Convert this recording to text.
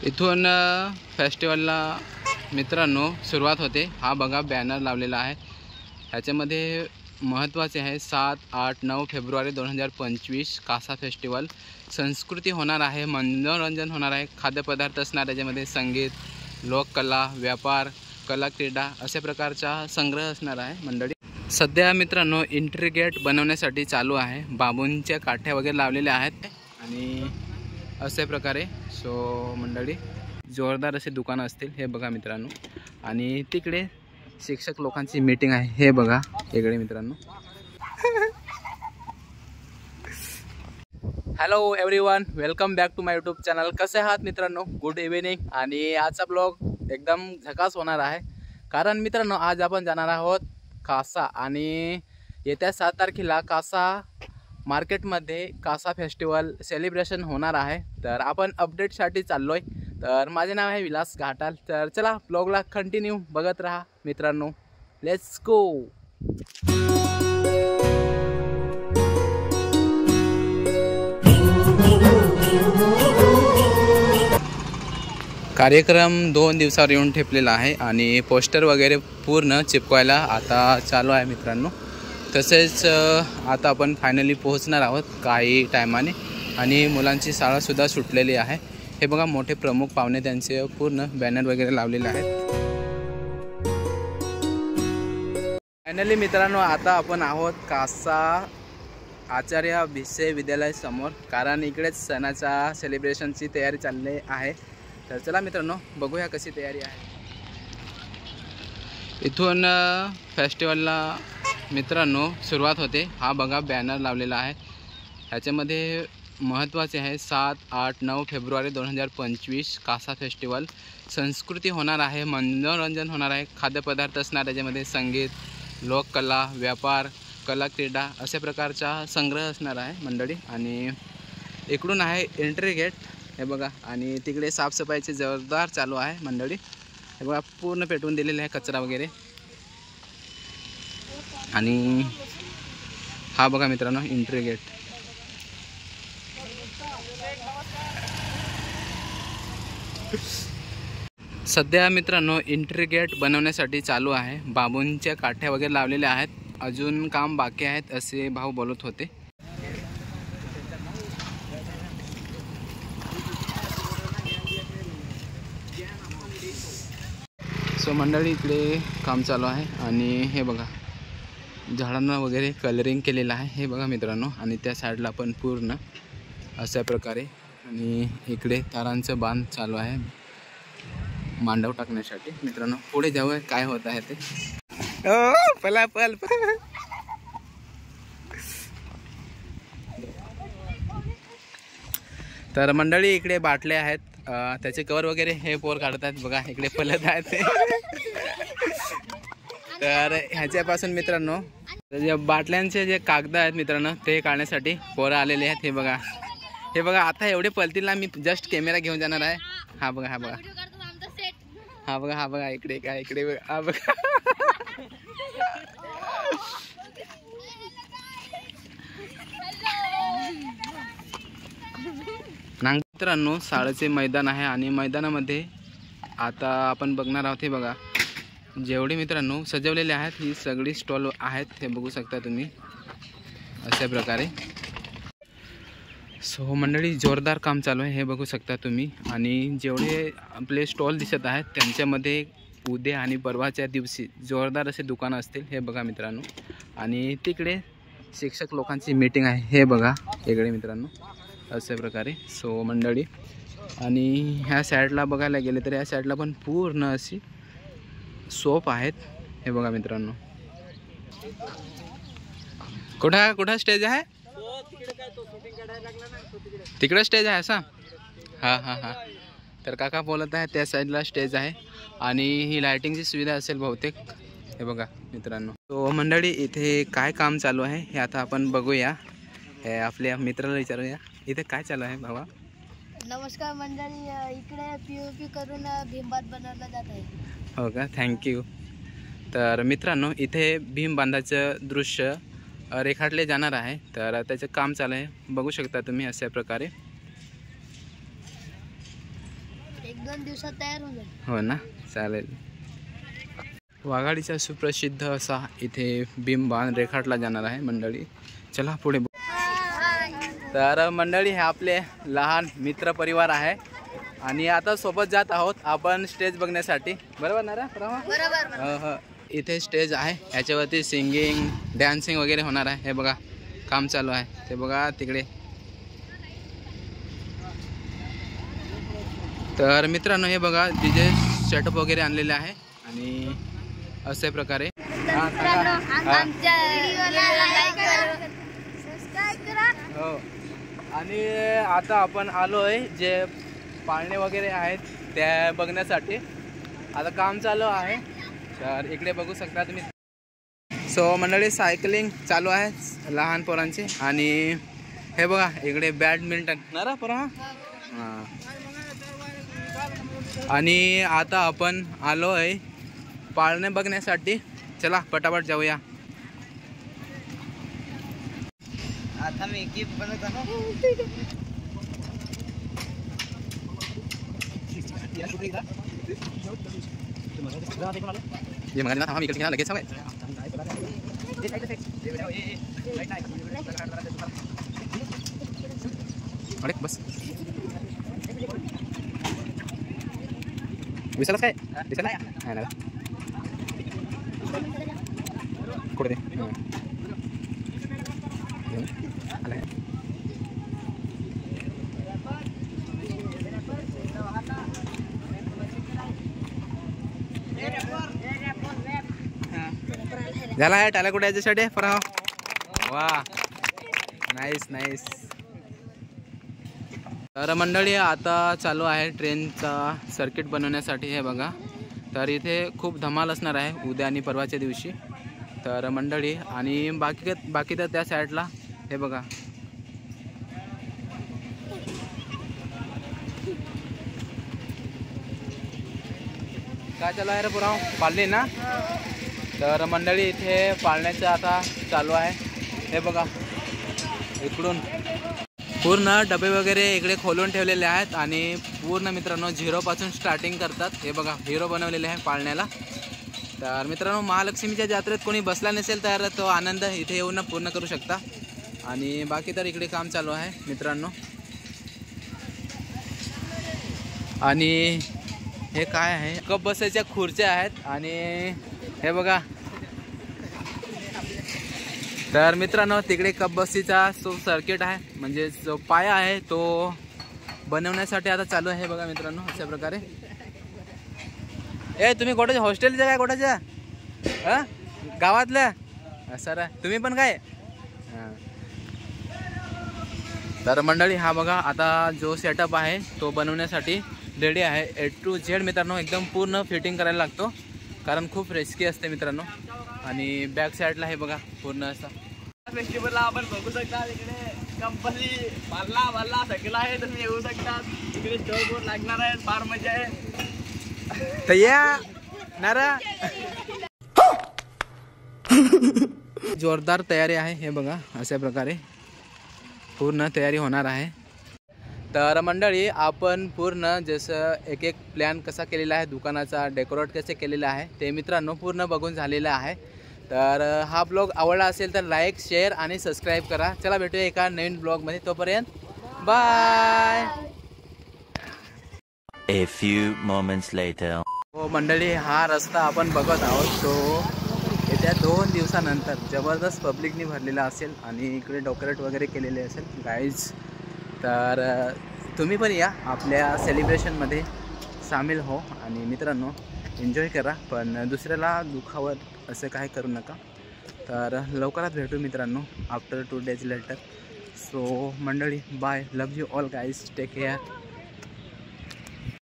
इथून फेस्टिवलला मित्रांनो सुरुवात होते। हा बघा बॅनर लावलेला आहे, ह्याच्यामध्ये महत्त्वाचे आहे 7, 8, 9 फेब्रुवारी 2025 कासा फेस्टिवल। संस्कृती होणार आहे, मनोरंजन होणार आहे, खाद्यपदार्थ असणार, त्याच्यामध्ये संगीत, लोककला, व्यापार, कला, क्रीडा अशा प्रकारचा संग्रह असणार आहे मंडळी। सध्या मित्रांनो एंट्री गेट बनवण्यासाठी चालू आहे, बांबूंच्या काठ्या वगैरे लावलेल्या आहेत आणि अशा प्रकारे सो मंडळी जोरदार असे दुकानं असतील हे बघा मित्रांनो। आणि तिकडे शिक्षक लोकांची मीटिंग आहे हे बघा इकडे मित्रांनो। Hello everyone, welcome back to my YouTube channel. कसे आहात मित्रांनो? Good evening. आणि आजचा ब्लॉग एकदम झकास होणार आहे, कारण मित्रांनो आज आपण जाणार आहोत कासा आणि येत्या 7 तारखेला कासा मार्केटमध्ये कासा फेस्टिवल सेलिब्रेशन होणार आहे। तर आपण अपडेटसाठी चाललोय। तर माझे नाव आहे विलास घाटाल। तर चला ब्लॉगला कंटिन्यू बघत राहा मित्रांनो, लेट्स गो। कार्यक्रम 2 दिवसावर येऊन ठेपलेला आहे आणि पोस्टर वगैरे पूर्ण चिपकवायला आता चालू आहे मित्रांनो। तसेच आता आपण फायनली पोहोचणार आहोत काही टायमाने आणि मुलांची शाळासुद्धा सुटलेली आहे। हे बघा मोठे प्रमुख पाहुणे त्यांचे पूर्ण बॅनर वगैरे लावलेले आहेत। फायनली मित्रांनो आता आपण आहोत कासा आचार्य भिसे विद्यालय समोर, कारण इकडेच सणाचा सेलिब्रेशनची तयारी चालली आहे। तर चला मित्रांनो बघूया कशी तयारी आहे। इथून फेस्टिवलला मित्रांनो सुरुवात होते। हा बघा बॅनर लावलेला आहे, ह्याच्यामध्ये महत्त्वाचे आहे 7, 8, 9 फेब्रुवारी 2025 कासा फेस्टिवल। संस्कृती होणार आहे, मनोरंजन होणार आहे, खाद्यपदार्थ असणार, त्याच्यामध्ये संगीत, लोककला, व्यापार, कला, क्रीडा अशा प्रकारचा संग्रह असणार आहे मंडळी। आणि इकडून आहे एंट्री गेट हे बघा, आणि तिकडे साफसफाईचे जोरदार चालू आहे मंडळी। हे बघा पूर्ण पेटवून दिलेले आहे कचरा वगैरे। आणि हा बघा मित्रांनो एंट्री गेट। सध्या मित्रांनो एंट्री गेट बनवण्यासाठी चालू आहे, बांबूंच्या काठ्या वगैरे लावलेल्या आहेत, अजून काम बाकी आहेत असे भाऊ बोलत होते। सो मंडळी इकडे काम चालू आहे आणि हे बघा झाडांना वगैरे कलरिंग केलेलं आहे हे बघा मित्रांनो। आणि त्या साईडला पण पूर्ण अशा प्रकारे, आणि इकडे तारांचं बांध चालू आहे मांडव टाकण्यासाठी मित्रांनो। पुढे जाऊया काय होत आहे ते। पला पल तर मंडळी इकडे बाटल्या आहेत, त्याचे कवर वगैरे हे पोर काढतात बघा, इकडे पलत आहेत तर ह्याच्यापासून मित्रांनो जे बाटल्यांचे जे कागद आहेत मित्रांनो ते काढण्यासाठी पोरं आलेले आहेत। हे बघा हे बघा, आता एवढे पलतील ना, मी जस्ट कॅमेरा घेऊन जाणार आहे। हा बघा हा बघा हा बघा हा बघा इकडे काय, इकडे बघा हा बघा मित्रांनो शाळेचे मैदान आहे आणि मैदानामध्ये आता आपण बघणार आहोत हे बघा जेवढे मित्रांनो सजवलेले आहेत, ही सगळी स्टॉल आहेत हे बघू शकता तुम्ही अशा प्रकारे। सो मंडळी जोरदार काम चालू आहे हे बघू शकता तुम्ही। आणि जेवढे आपले स्टॉल दिसत आहेत त्यांच्यामध्ये उद्या आणि परवाच्या दिवशी जोरदार असे दुकानं असतील हे बघा मित्रांनो। आणि तिकडे शिक्षक लोकांची मीटिंग आहे हे बघा इकडे मित्रांनो अशा प्रकारे। सो मंडळी आणि ह्या साईडला बघायला गेले तर या साईडला पण पूर्ण अशी सोप आहेत हे बघा मित्रांनो। कुठं स्टेज आहे? तिकडे स्टेज आहे असा? हां हां हां। तर काका बोलत आहे त्या साईडला स्टेज आहे आणि ही लायटिंगची सुविधा असेल बहुतेक हे बघा मित्रांनो। तो मंडळी इथे काय काम चालू आहे हे आता आपण बघूया, हे आपल्या मित्राला विचारूया इथे काय चालू आहे भावा। नमस्कार मंडळी, इकडे पीओपी करून भीमबात बनवला जात आहे। हो का, थँक्यू। तर मित्रांनो इथे भीम बांधाचं दृश्य रेखाटले जाणार आहे, तर त्याचं काम चालू आहे बघू शकता तुम्ही अशा प्रकारे। 1-2 दिवसात तयार होऊन जाईल. हो ना, चालेल. वाघाडीचा सुप्रसिद्ध असा इथे बिंबान रेखाटला जाणार आहे मंडळी. चला पुढे. तर मंडळी हे आपले लहान मित्र परिवार आहे आणि आता सोबत जात आहोत आपण स्टेज बघण्यासाठी. बरोबर ना रे? बरोबर. इथे स्टेज आहे, याच्यावरती सिंगिंग डान्सिंग वगैरे होणार आहे. हे बघा काम चालू आहे, ते बघा तिकडे. तर मित्रांनो हे बघा डीजे सेटअप वगैरे आणलेले आहे आणि अशा प्रकारे. आमच्या व्हिडिओला लाईक करा, सबस्क्राइब करा. हो. आणि आता आपण आलो आहे जे पाळणे वगैरे आहेत त्या बघण्यासाठी. आता काम चालू आहे, तर इकडे बघू शकता तुम्ही. सो मंडळी सायकलिंग चालू आहे लहान पोरांची. आणि हे बघा इकडे बॅडमिंटन ना रा पोरा. हां. आणि आता आपण आलो आहे पाळणे बघण्यासाठी. चला पटापट जाऊया. आता मी गिफ्ट बनवतो ना. ये मग ना इकडे घ्या लगेच. अरे बस विसरलास काय? दिसला नाही ना कुठे ते आलं. झाला आहे टाला कुठे याच्यासाठी फरा. वा नाईस नाईस. तर मंडळी आता चालू आहे ट्रेनचा सर्किट बनवण्यासाठी. हे बघा तर इथे खूप धमाल असणार आहे उद्या आणि परवाच्या दिवशी. तर मंडळी आणि बाकी तर त्या साईडला हे बघा काय चालू आहे रे पुराव पाळणे ना. तर मंडळी इथे पाळण्याचं आता चालू आहे. हे बघा इकडून पूर्ण डबे वगैरे इकडे खोलून ठेवलेले आहेत आणि पूर्ण मित्रांनो झिरोपासून स्टार्टिंग करतात. हे बघा हिरो बनवलेले आहे पाळण्याला. तर मित्रांनो महालक्ष्मीच्या जत्रेत कोणी बसला नसेल तर तो आनंद इथे येऊन पूर्ण करू शकता. आणि बाकी तर इकडे काम चालू आहे मित्रांनो. आणि हे काय आहे कप बसायच्या खुर्च्या आहेत. आणि हे बघा तर मित्रांनो तिकडे कप बसीचा जो सर्किट आहे म्हणजे जो पाया आहे तो बनवण्यासाठी आता चालू आहे. बघा मित्रांनो अशा प्रकारे. ए तुम्ही कोणाच्या हॉस्टेलच्या काय कोणाच्या हां गावातल्या सर तुम्ही पण काय. हां तर मंडळी हा बघा आता जो सेटअप आहे तो बनवण्यासाठी रेडी आहे. A to Z मित्रांनो एकदम पूर्ण फिटिंग करायला लागतो कारण खूप रिस्की असते मित्रांनो. आणि बॅक साईडला हे बघा पूर्ण असं फेस्टिवलला आपण बघू शकता. इकडे कंपनी भरला सगळं आहे, तुम्ही येऊ शकता. इकडे स्टॉल बोर्ड लागणार आहे, फार मजा आहे. तया नारा जोरदार तयारी आहे. हे बघा अशा प्रकारे पूर्ण तयारी होणार आहे. तर मंडळी आपण पूर्ण जसं एक एक प्लॅन कसा केलेला आहे दुकानाचा डेकोरेट कसे केलेलं आहे ते मित्रांनो पूर्ण बघून झालेलं आहे. तर हा ब्लॉग आवडला असेल तर लाईक शेअर आणि सबस्क्राईब करा. चला भेटूया एका नवीन ब्लॉगमध्ये. तोपर्यंत bye. A few moments later. हो मंडळी हा रस्ता आपण बघत आहोत तो येत्या 2 दिवसानंतर जबरदस्त पब्लिकनी भरलेला असेल आणि इकडे डेकोरेट वगैरे केलेले असेल गाईज. तर तुम्ही पण या आपल्या सेलिब्रेशनमध्ये सामील हो आणि मित्रांनो एन्जॉय करा. पण दुसऱ्याला दुखावत असं काही करू नका. तर लवकरात भेटू मित्रांनो आफ्टर 2 days लेटर. सो मंडळी bye. Love you all guys. Take care.